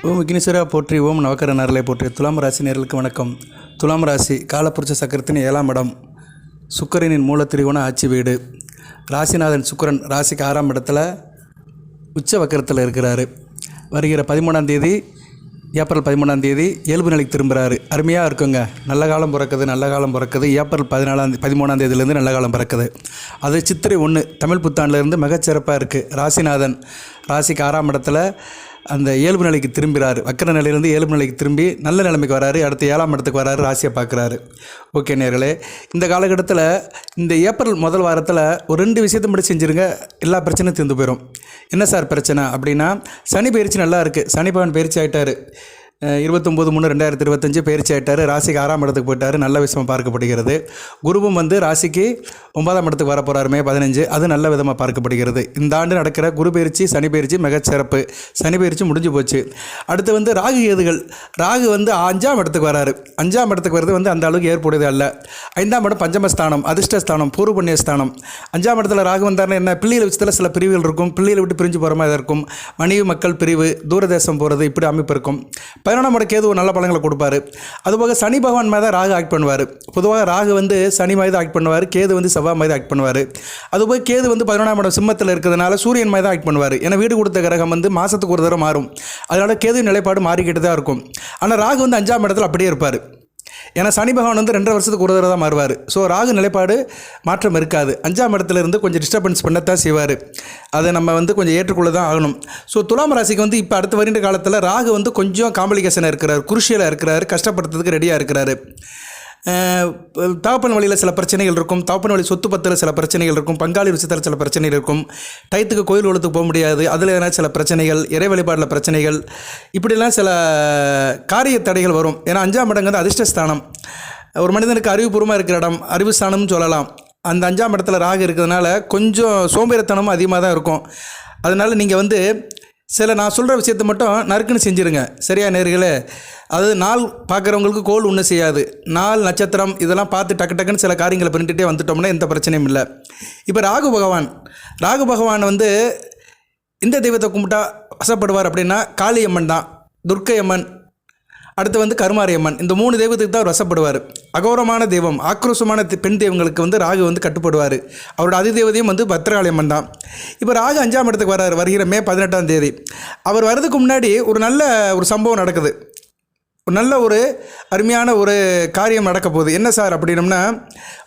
ஓம் விக்னேஸ்வரா போற்றி, ஓம் நவக்கர நரலை போற்றி. துலாம் ராசி நேர்களுக்கு வணக்கம். துலாம் ராசி காலப்புருஷ சக்கரத்தின் 7ஆம் இடம், சுக்கிரனின் மூலத்திரிகோண ஆட்சி வீடு. ராசிநாதன் சுக்கிரன் ராசிக்கு 6ஆம் இடத்துல உச்ச வக்கரத்தில் இருக்கிறாரு. வருகிற 13ஆம் தேதி, ஏப்ரல் 13ஆம் தேதி இயல்பு நிலைக்கு திரும்புகிறாரு. அருமையாக இருக்குங்க. நல்ல காலம் பிறக்குது. ஏப்ரல் 13ஆம் தேதியிலேருந்து நல்ல காலம் பிறக்குது. அது சித்திரை 1 தமிழ் புத்தாண்டிலேருந்து மிகச்சிறப்பாக இருக்குது. ராசிநாதன் ராசிக்கு 6ஆம் இடத்துல அந்த இயல்பு நிலைக்கு திரும்புகிறார். வக்கர நிலையிலேருந்து இயல்பு நிலைக்கு திரும்பி நல்ல நிலைமைக்கு வராரு. அடுத்து 7ஆம் இடத்துக்கு வராரு, ராசியை பார்க்குறாரு. ஓகே நேர்களே, இந்த காலகட்டத்தில் இந்த ஏப்ரல் முதல் வாரத்தில் ஒரு 2 விஷயத்தை மட்டும் செஞ்சுருங்க, எல்லா பிரச்சனையும் தீர்ந்து போயிடும். என்ன சார் பிரச்சனை அப்படின்னா, சனி பயிற்சி நல்லா இருக்குது. சனி பகவான் பயிற்சி ஆகிட்டார். 29/3/2025 பயிற்சி ஆகிட்டார். ராசிக்கு 6ஆம் இடத்துக்கு போயிட்டார். நல்ல விஷயமாக பார்க்கப்படுகிறது. குருவும் ராசிக்கு 9ஆம் இடத்துக்கு வர போகிறார் மே 15. அது நல்ல விதமாக பார்க்கப்படுகிறது. இந்த ஆண்டு நடக்கிற குரு பயிற்சி சனி பயிற்சி மிகச்சிறப்பு. சனி பயிற்சி முடிஞ்சு போச்சு. அடுத்து ராகு கேதுகள். ராகு 5ஆம் இடத்துக்கு வராரு. 5ஆம் இடத்துக்கு வருது அந்த அளவுக்கு ஏற்புடையது அல்ல. 5ஆம் இடம் பஞ்சமஸ்தானம், அதிர்ஷ்டஸ்தானம், பூர்வ புண்ணியஸ்தானம். 5ஆம் இடத்துல ராகு வந்தாருன்னா என்ன, பிள்ளைகள் விஷயத்தில் சில பிரிவுகள் இருக்கும். பிள்ளைகளை விட்டு பிரிஞ்சு போகிற மாதிரி இருக்கும். மனைவி மக்கள் பிரிவு, தூரதேசம் போகிறது, இப்படி அமைப்பு இருக்கும். 11ஆம் இடம் கேது ஒரு நல்ல பலன்களை கொடுப்பாரு. அதுபோக சனி பகவான் மாதிரி தான் ராகு ஆக்ட் பண்ணுவார். பொதுவாக ராகு சனி மாதிரி தான் ஆக்ட் பண்ணுவார். கேது செவ்வாய் மாதிரி ஆக்ட் பண்ணுவார். அதுபோக கேது 11ஆம் இடம் சிம்மத்தில் இருக்கிறதுனால சூரியன் மாதிரி தான் ஆக்ட் பண்ணுவார். ஏன்னா வீடு கொடுத்த கிரகம் மாதத்துக்கு ஒரு தடவை மாறும். அதனால கேது நிலைப்பாடு மாறிக்கிட்டு தான் இருக்கும். ஆனால் ராகு 5ஆம் இடத்துல அப்படியே இருப்பார். ஏன்னா சனி பகவான் 2.5 வருஷத்துக்கு ஒரு தடவை தான் மாறுவார். ஸோ ராகு நிலைப்பாடு மாற்றம் இருக்காது. 5ஆம் இடத்துல இருந்து கொஞ்சம் டிஸ்டர்பன்ஸ் பண்ணத்தான் செய்வார். அதை நம்ம கொஞ்சம் ஏற்றுக்கொள்ள தான் ஆகணும். ஸோ துலாம் ராசிக்கு இப்போ அடுத்த வருகின்ற காலத்தில் ராகு கொஞ்சம் காம்ப்ளிகேஷனாக இருக்கிறார், குருஷியலாக இருக்கிறார், கஷ்டப்படுறதுக்கு ரெடியாக இருக்கிறாரு. தகப்பன் வழியில் சில பிரச்சனைகள் இருக்கும். தகப்பன் வழி சொத்து பத்தில் சில பிரச்சனைகள் இருக்கும். பங்காளி விஷயத்தில் சில பிரச்சனைகள் இருக்கும். டயத்துக்கு கோயில் உலகத்துக்கு போக முடியாது. அதில் சில பிரச்சனைகள், இறை வழிபாடில் பிரச்சனைகள், இப்படிலாம் சில காரிய தடைகள் வரும். ஏன்னா 5ஆம் இடங்கிறது அதிர்ஷ்டஸ்தானம். ஒரு மனிதனுக்கு அறிவுபூர்வமாக இருக்கிற இடம், அறிவு ஸ்தானம்னு சொல்லலாம். அந்த 5ஆம் இடத்துல ராகு இருக்கிறதுனால கொஞ்சம் சோம்பேறித்தனமும் அதிகமாக தான் இருக்கும். அதனால் நீங்கள் சில நான் சொல்கிற விஷயத்தை மட்டும் நறுக்குன்னு செஞ்சுருங்க. சரியா நேர்களே? அது நாள் பார்க்குறவங்களுக்கு கோல் ஒன்றும் செய்யாது. நாள் நட்சத்திரம் இதெல்லாம் பார்த்து டக்குன்னு சில காரியங்களை பண்ணிட்டுட்டே வந்துட்டோம்னா எந்த பிரச்சனையும் இல்லை. இப்போ ராகு பகவான் இந்த தெய்வத்தை கும்பிட்டா வசப்படுவார் அப்படின்னா காளியம்மன் தான், துர்க்கையம்மன், அடுத்து கருமாரியம்மன். இந்த 3 தெய்வத்துக்கு தான் அவர் வசப்படுவார். அகோரமான தெய்வம், ஆக்ரோஷமான பெண் தெய்வங்களுக்கு ராகு கட்டுப்படுவார். அவரோட அதிதேவதையும் பத்திரகாளியம்மன் தான். இப்போ ராகு 5ஆம் இடத்துக்கு வராரு. வருகிற மே 18ஆம் தேதி. அவர் வர்றதுக்கு முன்னாடி ஒரு நல்ல சம்பவம் நடக்குது. ஒரு அருமையான காரியம் நடக்க போகுது. என்ன சார் அப்படின்னம்னா,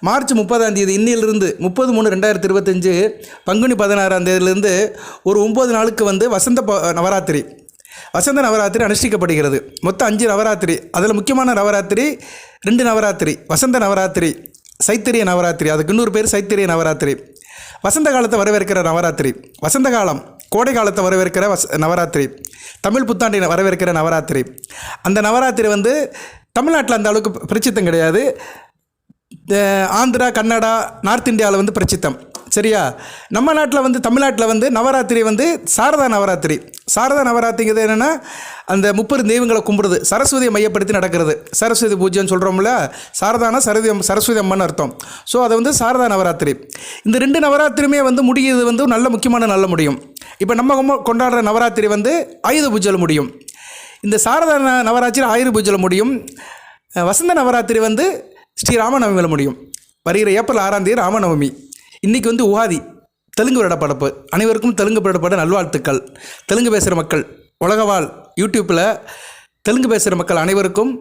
மார்ச் 30ஆம் தேதி இன்னிலிருந்து 30/3/2025 பங்குனி 16ஆம் தேதியிலேருந்து ஒரு 9 நாளுக்கு வசந்த நவராத்திரி அனுஷ்டிக்கப்படுகிறது. மொத்தம் 5 நவராத்திரி. அதில் முக்கியமான நவராத்திரி 2 நவராத்திரி. வசந்த நவராத்திரி, சைத்திரிய நவராத்திரி. அதுக்கு இன்னொரு பேர் சைத்திரிய நவராத்திரி. வசந்த காலத்தை வரவேற்கிற நவராத்திரி, வசந்த காலம், கோடை காலத்தை வரவேற்கிற நவராத்திரி, தமிழ் புத்தாண்டை வரவேற்கிற நவராத்திரி. அந்த நவராத்திரி தமிழ்நாட்டில் அந்த அளவுக்கு பிரசித்தம் கிடையாது. ஆந்திரா, கன்னடா, நார்த் இந்தியாவில் பிரசித்தம். சரியா? நம்ம நாட்டில் தமிழ்நாட்டில் நவராத்திரி சாரதா நவராத்திரி. சாரதா நவராத்திரிங்கிறது என்னென்னா, அந்த 30 தெய்வங்களை கும்பிடுது, சரஸ்வதியை மையப்படுத்தி நடக்கிறது. சரஸ்வதி பூஜைன்னு சொல்கிறோம்ல, சாரதானா சரஸ்வதி அம்மன் அர்த்தம். ஸோ அதை சாரதா நவராத்திரி. இந்த 2 நவராத்திரியுமே முடியுது நல்ல முக்கியமான நல்ல முடியும். இப்போ நம்ம கொண்டாடுற நவராத்திரி ஆயுத பூஜையில் முடியும். இந்த சாரதா நவராத்திரி ஆயுத பூஜையில் முடியும். வசந்த நவராத்திரி ஸ்ரீ ராமநவமியில் முடியும். வருகிற ஏப்ரல் 6ஆம் தேதி ராமநவமி. இன்றைக்கி உகாதி, தெலுங்கு வருடப்படப்பு. அனைவருக்கும் தெலுங்கு வருடப்பட நல்வாழ்த்துக்கள். தெலுங்கு பேசுகிற மக்கள், உலகவாழ் யூடியூப்பில் தெலுங்கு பேசுகிற மக்கள் அனைவருக்கும்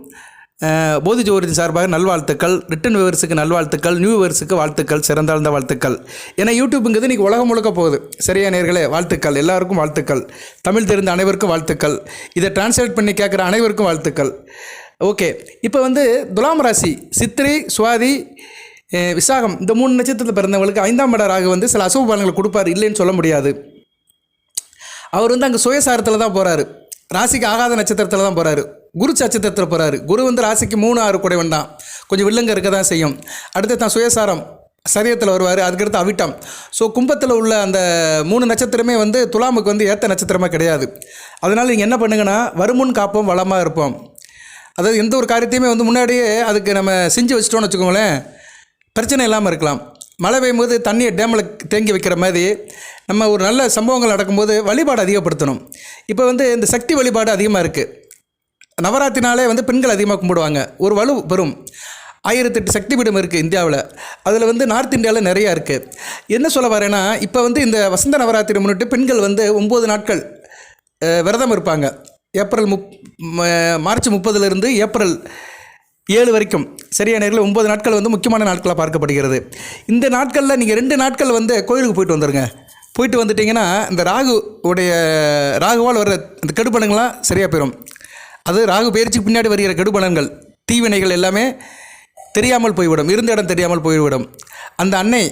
போதி ஜோதியின் சார்பாக நல்வாழ்த்துக்கள். ரிட்டன் வியூவர்ஸுக்கு நல்வாழ்த்துக்கள், நியூ வியூவர்ஸுக்கு வாழ்த்துக்கள், சிறந்தாழ்ந்த வாழ்த்துக்கள். ஏன்னா யூடியூப்புங்கிறது இன்றைக்கி உலகம் முழுக்க போகுது. சரியா நேர்களே? வாழ்த்துக்கள், எல்லாருக்கும் வாழ்த்துக்கள். தமிழ் தெரிந்த அனைவருக்கும் வாழ்த்துக்கள். இதை டிரான்ஸ்லேட் பண்ணி கேட்குற அனைவருக்கும் வாழ்த்துக்கள். ஓகே, இப்போ துலாம் ராசி சித்திரை, சுவாதி, விசாகம் இந்த 3 நட்சத்திரத்தில் பிறந்தவங்களுக்கு 5ஆம் இட ராகு சில அசுப பலன்களை கொடுப்பார், இல்லைன்னு சொல்ல முடியாது. அவர் அங்கே சுயசாரத்தில் தான் போகிறாரு. ராசிக்கு ஆகாத நட்சத்திரத்தில் தான் போகிறாரு. குரு நட்சத்திரத்தில் போகிறாரு. குரு ராசிக்கு 3, 6 குடைவன் தான். கொஞ்சம் வில்லங்க இருக்க தான் செய்யும். அடுத்து தான் சுயசாரம் சரியத்தில் வருவார். அதுக்கடுத்து அவிட்டம். ஸோ கும்பத்தில் உள்ள அந்த 3 நட்சத்திரமே துலாமுக்கு ஏற்ற நட்சத்திரமாக கிடையாது. அதனால் நீங்கள் என்ன பண்ணுங்கன்னா, வருமுன் காப்போம், வளமாக இருப்போம். அதாவது எந்த ஒரு காரியத்தையுமே முன்னாடியே அதுக்கு நம்ம செஞ்சு வச்சிட்டோம்னு வச்சுக்கோங்களேன், பிரச்சனை இல்லாமல் இருக்கலாம். மழை பெய்யும்போது தண்ணியை டேமில் தேங்கி வைக்கிற மாதிரி நம்ம ஒரு நல்ல சம்பவங்கள் நடக்கும்போது வழிபாடு அதிகப்படுத்தணும். இப்போ வந்து இந்த சக்தி வழிபாடு அதிகமாக இருக்குது. நவராத்திரினாலே வந்து பெண்கள் அதிகமாக கும்பிடுவாங்க. ஒரு வலு பெறும் 1008 சக்தி பீடம் இருக்குது இந்தியாவில். அதில் வந்து நார்த் இந்தியாவில் நிறையா இருக்குது. என்ன சொல்ல வரேன்னா, இப்போ வந்து இந்த வசந்த நவராத்திரி முன்னிட்டு பெண்கள் வந்து 9 நாட்கள் விரதம் இருப்பாங்க. மார்ச் 30 ஏப்ரல் 7 வரைக்கும். சரியா நேரில் 9 நாட்கள் வந்து முக்கியமான நாட்களாக பார்க்கப்படுகிறது. இந்த நாட்களில் நீங்கள் 2 நாட்கள் வந்து கோயிலுக்கு போயிட்டு வந்துடுங்க. போயிட்டு வந்துட்டிங்கன்னா இந்த ராகுவால் வர்ற இந்த கெடுபலங்கள்லாம் சரியாக போயிடும். அது ராகு பயிற்சிக்கு பின்னாடி வருகிற கெடுபலன்கள், தீவினைகள் எல்லாமே தெரியாமல் போய்விடும், இருந்த இடம் தெரியாமல் போய்விடும். அந்த அன்னை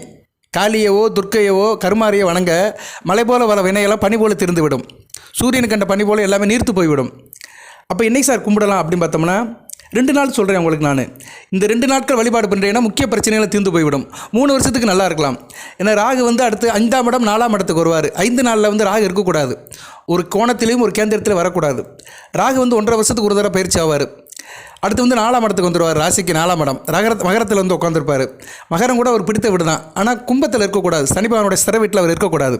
காளியவோ துர்க்கையவோ கருமாரியோ வணங்க மலை போல வர வினையெல்லாம் பனி போல திருந்து விடும். சூரியனுக்கு கண்ட பனி போல எல்லாமே நீர்த்து போய்விடும். அப்போ என்னைக்கு சார் கும்பிடலாம் அப்படின்னு பார்த்தோம்னா, 2 நாள் சொல்கிறேன் உங்களுக்கு. நான் இந்த 2 நாட்கள் வழிபாடு பண்ணுறேன்னா முக்கிய பிரச்சனைகளை தீர்ந்து போய்விடும். 3 வருஷத்துக்கு நல்லா இருக்கலாம். ஏன்னா ராகு வந்து அடுத்து 5ஆம் இடம் 4ஆம் இடத்துக்கு வருவார். 5 நாளில் வந்து ராகு இருக்கக்கூடாது. ஒரு கோணத்திலையும் ஒரு கேந்திரத்திலையும் வரக்கூடாது. ராகு வந்து 1.5 வருஷத்துக்கு ஒரு தடவை பயிற்சி ஆவார். அடுத்து வந்து 4ஆம் இடத்துக்கு வந்துடுவார். ராசிக்கு 4ஆம் இடம் மகரத்தில் வந்து உட்காந்துருப்பார். மகரம் கூட அவர் பிடித்த வீடு தான். ஆனால் கும்பத்தில் இருக்கக்கூடாது. சனி பகவானுடைய சிற வீட்டில் அவர் இருக்கக்கூடாது.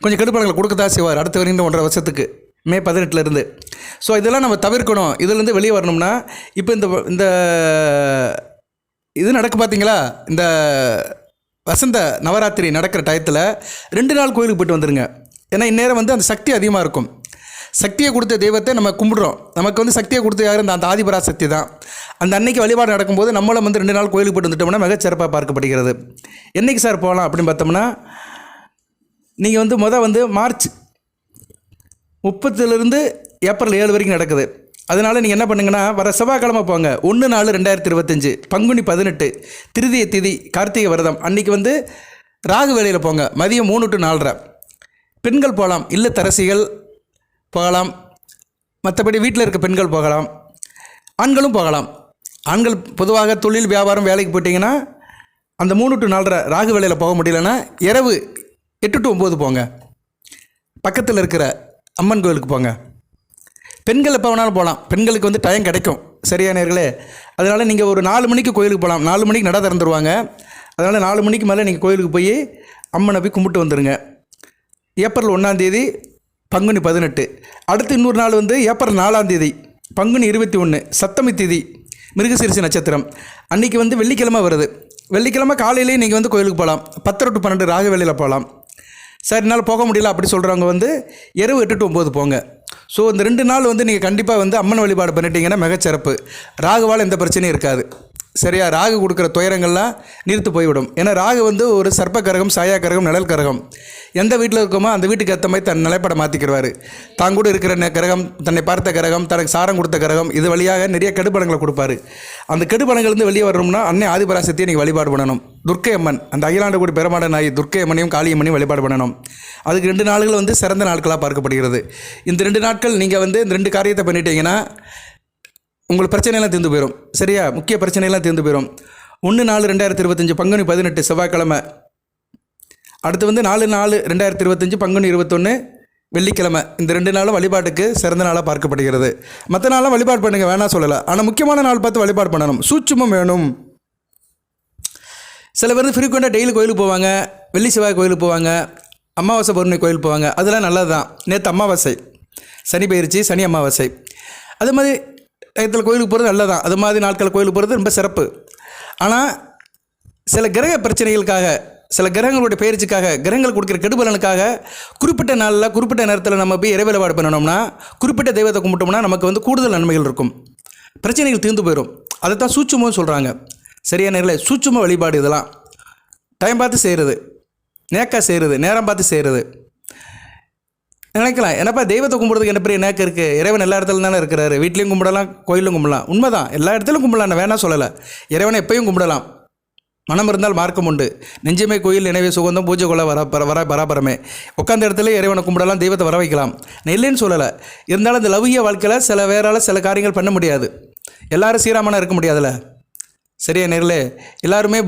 கொஞ்சம் கெடுப்பலங்களை கொடுக்கதான் செய்வார் அடுத்து வருகின்ற 1.5 வருஷத்துக்கு, மே 18 ஸோ இதெல்லாம் நம்ம தவிர்க்கணும். இதிலேருந்து வெளியே வரணும்னா இப்போ இந்த இது நடக்கு பார்த்தீங்களா, இந்த வசந்த நவராத்திரி நடக்கிற டயத்தில் 2 நாள் கோயிலுக்கு போய்ட்டு வந்துடுங்க. ஏன்னா இந்நேரம் வந்து அந்த சக்தி அதிகமாக இருக்கும். சக்தியை கொடுத்த தெய்வத்தை நம்ம கும்பிடுறோம். நமக்கு வந்து சக்தியை கொடுத்த யார்? அந்த ஆதிபராசக்தி தான். அந்த அன்னைக்கு வழிபாடு நடக்கும்போது நம்மளும் வந்து 2 நாள் கோயிலுக்கு போய்ட்டு வந்துட்டோம்னா மிகச்சிறப்பாக பார்க்கப்படுகிறது. என்றைக்கு சார் போகலாம் அப்படின்னு பார்த்தோம்னா, நீங்கள் வந்து வந்து மார்ச் 30 ஏப்ரல் 7 வரைக்கும் நடக்குது. அதனால் நீங்கள் என்ன பண்ணுங்கன்னா, வர செவ்வாய்க்கிழமை போங்க. 1/4/2025 பங்குனி 18 திருதிய திதி கார்த்திகை விரதம் அன்றைக்கி வந்து ராகு வேளையில் போங்க. மதியம் 3 to 4:30. பெண்கள் போகலாம், இல்லத்தரசிகள் போகலாம், மற்றபடி வீட்டில் இருக்க பெண்கள் போகலாம், ஆண்களும் போகலாம். ஆண்கள் பொதுவாக தொழில் வியாபாரம் வேலைக்கு போயிட்டிங்கன்னா அந்த 3 to 4:30 ராகு வேளையில் போக முடியலன்னா இரவு 8 to 9 போங்க. பக்கத்தில் இருக்கிற அம்மன் கோயிலுக்கு போங்க. பெண்கள் எப்போ வேணாலும் போகலாம். பெண்களுக்கு வந்து டைம் கிடைக்கும். சரியா நேர்களே? அதனால் நீங்கள் ஒரு 4 மணிக்கு கோயிலுக்கு போகலாம். 4 மணிக்கு நட திறந்துருவாங்க. அதனால் 4 மணிக்கு மேலே நீங்கள் கோயிலுக்கு போய் அம்மனை போய் கும்பிட்டு வந்துடுங்க. ஏப்ரல் 1 பங்குனி 18. அடுத்து இன்னொரு நாள் வந்து ஏப்ரல் 4 பங்குனி 21 சப்தமி திதி மிருகசீரிஷ நட்சத்திரம். அன்றைக்கி வந்து வெள்ளிக்கிழமை வருது. வெள்ளிக்கிழமை காலையிலேயே நீங்கள் வந்து கோயிலுக்கு போகலாம். 10 to 12 ராகு வேளையில் போகலாம். சார் என்னால் போக முடியல அப்படி சொல்கிறவங்க வந்து இரவு 8 to 9 போங்க. ஸோ இந்த 2 நாள் வந்து நீங்கள் கண்டிப்பாக வந்து அம்மன் வழிபாடு பண்ணிட்டீங்கன்னா மிகச்சிறப்பு. ராகுவால் எந்த பிரச்சனையும் இருக்காது. சரியா? ராகு கொடுக்குற துயரங்கள்லாம் நிறுத்து போய்விடும். ஏன்னா ராகு வந்து ஒரு சர்ப்ப கரகம், சாயா கரகம், நிழல் கரகம். எந்த வீட்டில் இருக்கோமோ அந்த வீட்டுக்கு ஏற்ற மாதிரி தன் நிலைப்பட மாற்றிக்கிறார். தான் கூட இருக்கிற கரகம், தன்னை பார்த்த கரகம், தனக்கு சாரம் கொடுத்த கரகம், இது வழியாக நிறைய கெடுபலங்களை கொடுப்பாரு. அந்த கெடுபலங்கள்லேருந்து வெளியே வரணும்னா அன்னை ஆதிபராசக்தியை நீங்கள் வழிபாடு பண்ணணும். துர்க்கை அம்மன், அந்த அகிலாண்ட கூடி பெருமாட நாய் துர்க்கை அம்மனையும் காளியம்மனையும் வழிபாடு பண்ணணும். அதுக்கு 2 நாட்கள் வந்து சிறந்த நாட்களாக பார்க்கப்படுகிறது. இந்த 2 நாட்கள் நீங்கள் வந்து இந்த 2 காரியத்தை பண்ணிட்டீங்கன்னா உங்களுக்கு பிரச்சனையெல்லாம் தீர்ந்து போயிடும். சரியா? முக்கிய பிரச்சனையெல்லாம் தீர்ந்து போயிடும். 1/4/2025 பங்குனி 18 செவ்வாய்க்கிழமை. அடுத்து வந்து 4/4/2025 பங்குனி 21 வெள்ளிக்கிழமை. இந்த 2 நாளும் வழிபாட்டுக்கு சிறந்த நாளாக பார்க்கப்படுகிறது. மற்ற நாளாக வழிபாடு பண்ணுங்கள், வேணாம் சொல்லலை. ஆனால் முக்கியமான நாள் பார்த்து வழிபாடு பண்ணணும். சூட்சுமம் வேணும். சில பேர் ஃப்ரீக்வெண்ட்டாக டெய்லி கோயிலுக்கு போவாங்க. வெள்ளி செவ்வாய் கோயிலுக்கு போவாங்க. அமாவாசை பௌர்ணமி கோயில் போவாங்க. அதெல்லாம் நல்லது தான். நேற்று அமாவாசை, சனி பயிற்சி, சனி அமாவாசை. அது மாதிரி டயத்தில் கோயிலுக்கு போகிறது நல்லதான். அது மாதிரி நாட்கள் கோயிலுக்கு போகிறது ரொம்ப சிறப்பு. ஆனால் சில கிரக பிரச்சனைகளுக்காக, சில கிரகங்களுடைய பயிற்சிக்காக, கிரகங்கள் கொடுக்குற கெடுபலனுக்காக குறிப்பிட்ட நாளில் குறிப்பிட்ட நேரத்தில் நம்ம போய் இறை வழிபாடு பண்ணணும்னா, குறிப்பிட்ட தெய்வத்தை கும்பிட்டோம்னா நமக்கு வந்து கூடுதல் நன்மைகள் இருக்கும். பிரச்சனைகள் தீர்ந்து போயிடும். அதை தான் சூட்சுமம் சொல்கிறாங்க. சரியான நேரில் சூட்சும வழிபாடு. இதெல்லாம் டைம் பார்த்து செய்கிறது, நேக்காக செய்கிறது, நேரம் பார்த்து செய்கிறது. நினைக்கலாம், என்னப்பா தெய்வத்தை கும்பிட்றதுக்கு என்ன பெரிய நேக்கு இருக்குது? இறைவன் எல்லா இடத்துல தானே இருக்கிறாரு. வீட்லேயும் கும்பிடலாம், கோயிலும் கும்பிடலாம். உண்மைதான், எல்லா இடத்துலையும் கும்பிடலாம். நான் வேணால் சொல்லலை. இறைவனை எப்பயும் கும்பிடலாம். மனம் இருந்தால் மார்க்கம் உண்டு. நெஞ்சமே கோயில் நினைவே சுகந்தம் பூஜை கொள்ள வர பராபரமே. உட்காந்த இடத்துல இறைவனை கும்பிடலாம், தெய்வத்தை வர வைக்கலாம். நான் இல்லைன்னு சொல்லலை. இருந்தாலும் இந்த லௌகிய வாழ்க்கையில் சில வேறால் சில காரியங்கள் பண்ண முடியாது. எல்லோரும் சீராமனாக இருக்க முடியாதுல்ல. சரியா நேரில்? எல்லாருமே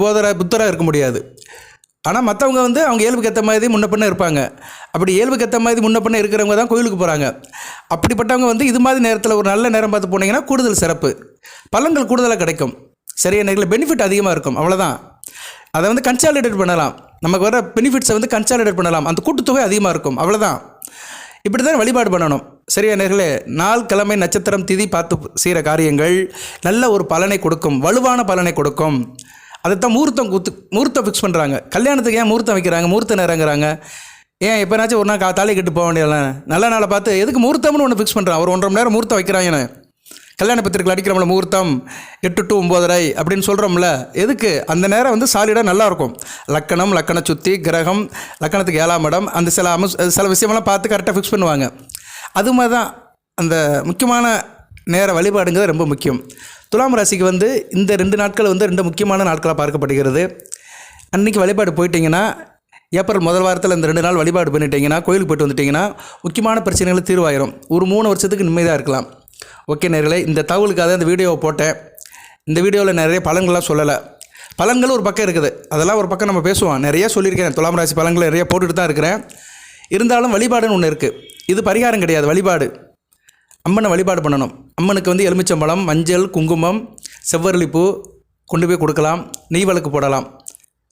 புத்தராக இருக்க முடியாது. ஆனால் மற்றவங்க வந்து அவங்க இயல்புக்கு ஏற்ற மாதிரி முன்ன பின்ன இருப்பாங்க. அப்படி இயல்புக்கு ஏற்ற மாதிரி முன்ன பின்ன இருக்கிறவங்க தான் கோயிலுக்கு போகிறாங்க. அப்படிப்பட்டவங்க வந்து இது மாதிரி நேரத்தில் ஒரு நல்ல நேரம் பார்த்து போனீங்கன்னா கூடுதல் சிறப்பு, பலன்கள் கூடுதலாக கிடைக்கும். சரியா நேரில் பெனிஃபிட் அதிகமாக இருக்கும். அவ்வளோதான். அதை வந்து கன்சாலிடேட் பண்ணலாம். நமக்கு வர பெனிஃபிட்ஸை வந்து கன்சாலிடேட் பண்ணலாம். அந்த கூட்டுத்தொகை அதிகமாக இருக்கும். அவ்வளோதான். இப்படி தான் வழிபாடு பண்ணணும். சரியா நேர்களே? நாள், கிழமை, நட்சத்திரம், திதி பார்த்து செய்கிற காரியங்கள் நல்ல ஒரு பலனை கொடுக்கும், வலுவான பலனை கொடுக்கும். அதைத்தான் முகூர்த்தம் ஃபிக்ஸ் பண்ணுறாங்க. கல்யாணத்துக்கு ஏன் முகூர்த்தம் வைக்கிறாங்க, முகூர்த்த நேரங்கிறாங்க? ஏன் எப்போனாச்சும் ஒரு நாள் தாலி கட்டு போக வேண்டியதில்ல? நல்ல நாளை பார்த்து எதுக்கு முகூர்த்தம்னு ஒன்று ஃபிக்ஸ் பண்ணுறான். ஒரு 1.5 மணி நேரம் முகூர்த்தம் வைக்கிறாங்கன்னு கல்யாண பத்திரிக்கையில் அடிக்கிறோம்ல, முகூர்த்தம் 8 to 9:30 அப்படின்னு சொல்கிறோம்ல. எதுக்கு? அந்த நேரம் வந்து சாலிடாக நல்லாயிருக்கும். லக்கணம், லக்கண சுத்தி, கிரகம், லக்கணத்துக்கு 7ஆம் இடம், அந்த சில விஷயமெல்லாம் பார்த்து கரெக்டாக ஃபிக்ஸ் பண்ணுவாங்க. அது மாதிரி தான் அந்த முக்கியமான நேர வழிபாடுங்கிறது ரொம்ப முக்கியம். துலாம் ராசிக்கு வந்து இந்த 2 நாட்கள் வந்து 2 முக்கியமான நாட்களாக பார்க்கப்படுகிறது. அன்றைக்கி வழிபாடு போயிட்டிங்கன்னா, ஏப்ரல் முதல் வாரத்தில் இந்த 2 நாள் வழிபாடு பண்ணிட்டீங்கன்னா, கோயிலுக்கு போய்ட்டு வந்துட்டிங்கன்னா முக்கியமான பிரச்சனைகள் தீர்வாயிரும். ஒரு 3 வருஷத்துக்கு நிம்மதியாக இருக்கலாம். ஓகே நேர்களே, இந்த தகவலுக்காக இந்த வீடியோவை போட்டேன். இந்த வீடியோவில் நிறைய பலன்கள்லாம் சொல்லலை. பலன்கள் ஒரு பக்கம் இருக்குது, அதெல்லாம் ஒரு பக்கம் நம்ம பேசுவோம். நிறைய சொல்லியிருக்கேன். துலாம் ராசி பலன்கள் நிறைய போட்டுட்டு தான் இருக்கிறேன். இருந்தாலும் வழிபாடுன்னு ஒன்று இருக்குது. இது பரிகாரம் கிடையாது, வழிபாடு. அம்மனை வழிபாடு பண்ணணும். அம்மனுக்கு வந்து எலுமிச்சம்பழம், மஞ்சள், குங்குமம், செவ்வரளிப்பூ கொண்டு போய் கொடுக்கலாம். நெய் விளக்கு போடலாம்.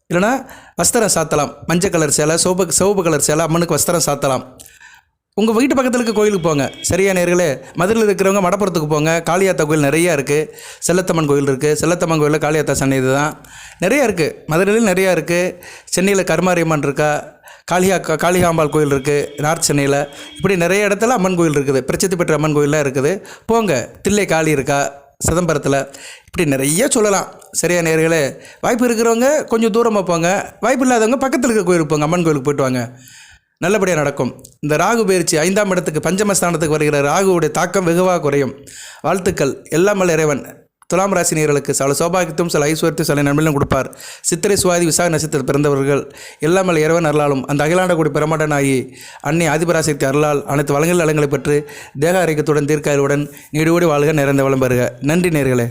இல்லைனா வஸ்திரம் சாத்தலாம். மஞ்சள் கலர் சேலை, சிவப்பு கலர் சேலை அம்மனுக்கு வஸ்திரம் சாத்தலாம். உங்கள் வீட்டு பக்கத்தில் இருக்க கோயிலுக்கு போங்க. சரியா நேர்களே? மதுரையில் இருக்கிறவங்க மடப்புறத்துக்கு போங்க. காளியாத்தா கோயில் நிறையா இருக்குது. செல்லத்தம்மன் கோயில் இருக்குது. செல்லத்தம்மன் கோயிலில் காளியாத்தா சன்னதி தான் நிறையா இருக்குது. மதுரையில் நிறையா இருக்குது. சென்னையில் கருமாரியம்மன் இருக்கா, காளிகாம்பாள் கோயில் இருக்குது. நார்த் சென்னையில் இப்படி நிறைய இடத்துல அம்மன் கோயில் இருக்குது. பிரசித்தி பெற்ற அம்மன் கோயிலெலாம் இருக்குது. போங்க. தில்லை காளி இருக்கா சிதம்பரத்தில். இப்படி நிறைய சொல்லலாம். சரியா நேர்களே? வாய்ப்பு இருக்கிறவங்க கொஞ்சம் தூரமாக போங்க. வாய்ப்பு இல்லாதவங்க பக்கத்தில் இருக்க கோயிலுக்கு போங்க. அம்மன் கோயிலுக்கு போய்ட்டு வாங்க. நல்லபடியாக நடக்கும். இந்த ராகு பயிற்சி 5ஆம் இடத்துக்கு பஞ்சமஸ்தானத்துக்கு வருகிற ராகுவுடைய தாக்கம் வெகுவாக குறையும். வாழ்த்துக்கள். எல்லாம் வல்ல இறைவன் துலாம் ராசி நேயர்களுக்கு சில சௌபாகியத்தும் சில ஐஸ்வர்யத்தையும் சில நன்மையும் கொடுப்பார். சித்திரை, சுவாதி, விசாக நட்சத்திரத்தில் பிறந்தவர்கள் எல்லாம் வல்ல இறைவன் அருளாலும் அந்த அகிலாண்ட கூடி பிரமாண்டனாகி அன்னை ஆதிபராசக்தி அருளால் அனைத்து வளங்கள் நலங்களை பெற்று தேக ஆரோக்கியத்துடன் தீர்க்காயுடன் நீடோடி வாழ்க, நிறைந்த வளம் பெறுக. நன்றி நேயர்களே.